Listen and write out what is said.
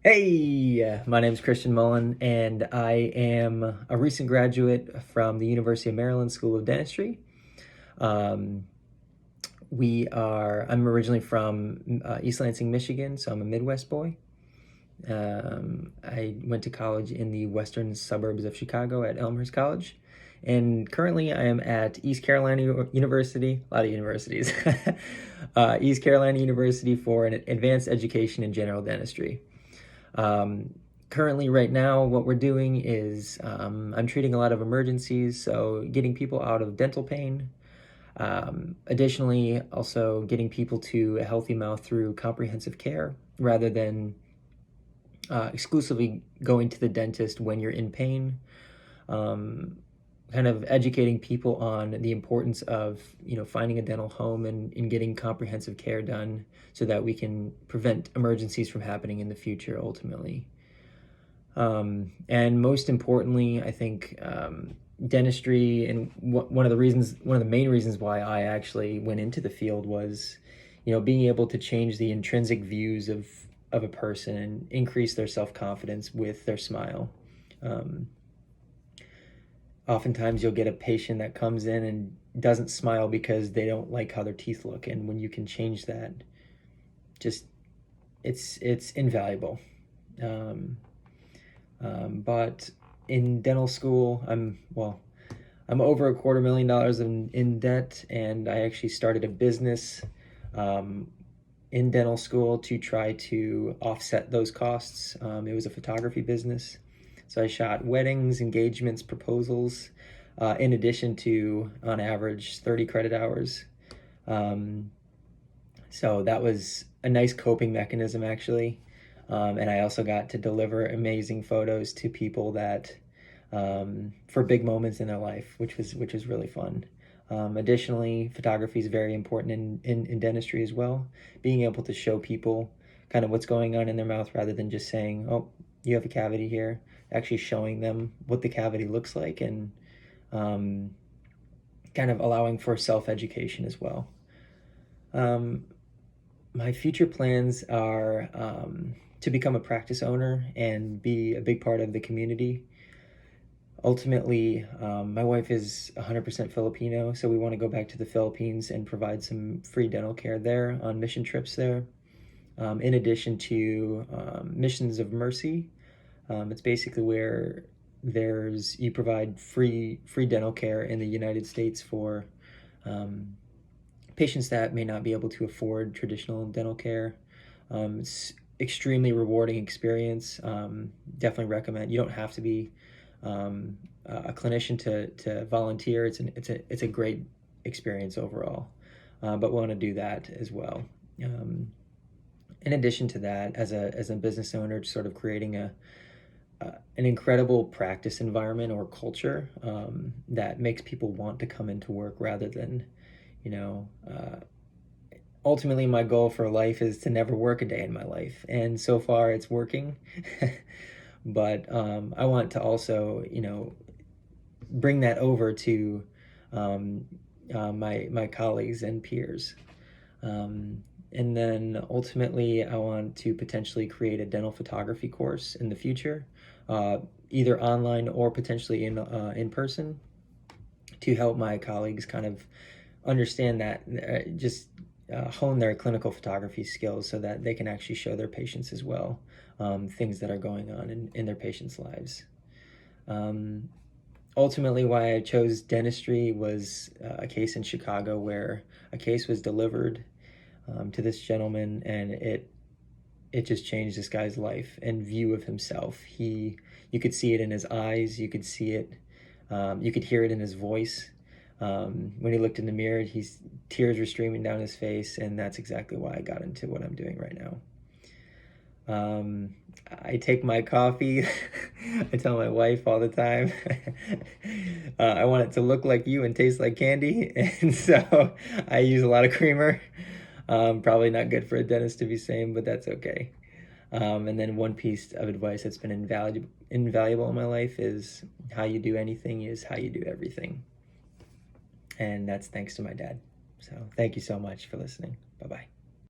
Hey, my name is Christian Mullin, and I am a recent graduate from the University of Maryland School of Dentistry. Um, I'm originally from East Lansing, Michigan, so I'm a Midwest boy. I went to college in the western suburbs of Chicago at Elmhurst College, and currently I am at East Carolina University, a lot of universities, East Carolina University for an advanced education in general dentistry. Um, Currently, right now, what we're doing is I'm treating a lot of emergencies, so getting people out of dental pain. Additionally, also getting people to a healthy mouth through comprehensive care rather than exclusively going to the dentist when you're in pain. Um, Kind of educating people on the importance of finding a dental home and getting comprehensive care done so that we can prevent emergencies from happening in the future ultimately. And most importantly, I think dentistry, and one of the main reasons why I actually went into the field was, being able to change the intrinsic views of a person and increase their self-confidence with their smile. Um, Oftentimes you'll get a patient that comes in and doesn't smile because they don't like how their teeth look, and when you can change that, just it's invaluable. Um, but in dental school, I'm over $250,000 in debt, and I actually started a business um, in dental school to try to offset those costs. It was a photography business, so I shot weddings, engagements, proposals, in addition to, on average, 30 credit hours. Um, so that was a nice coping mechanism, actually. And I also got to deliver amazing photos to people that for big moments in their life, which was really fun. Additionally, photography is very important in dentistry as well. Being able to show people kind of what's going on in their mouth rather than just saying, "Oh, you have a cavity here." Actually showing them what the cavity looks like, and um, kind of allowing for self-education as well. Um, my future plans are to become a practice owner and be a big part of the community. Ultimately, my wife is 100% Filipino, so we want to go back to the Philippines and provide some free dental care there on mission trips there. In addition to missions of mercy, it's basically where you provide free dental care in the United States for um, patients that may not be able to afford traditional dental care. It's extremely rewarding experience. Definitely recommend. You don't have to be a clinician to volunteer. It's a great experience overall. But we want to do that as well. Um, in addition to that, as a business owner, sort of creating an incredible practice environment or culture that makes people want to come into work rather than, you know, ultimately my goal for life is to never work a day in my life. And so far it's working. But I want to also, bring that over to um, my colleagues and peers. And then ultimately, I want to potentially create a dental photography course in the future, uh, either online or potentially in person, to help my colleagues kind of understand that, just hone their clinical photography skills so that they can actually show their patients as well things that are going on in their patients' lives. Um, Ultimately, why I chose dentistry was a case in Chicago where a case was delivered to this gentleman, and it just changed this guy's life and view of himself. You could see it in his eyes, you could see it, you could hear it in his voice. When he looked in the mirror, tears were streaming down his face, and that's exactly why I got into what I'm doing right now. Um, I take my coffee. I tell my wife all the time, I want it to look like you and taste like candy, and so I use a lot of creamer. Probably not good for a dentist to be saying, but that's okay. And then one piece of advice that's been invaluable in my life is how you do anything is how you do everything. And that's thanks to my dad. So thank you so much for listening. Bye bye.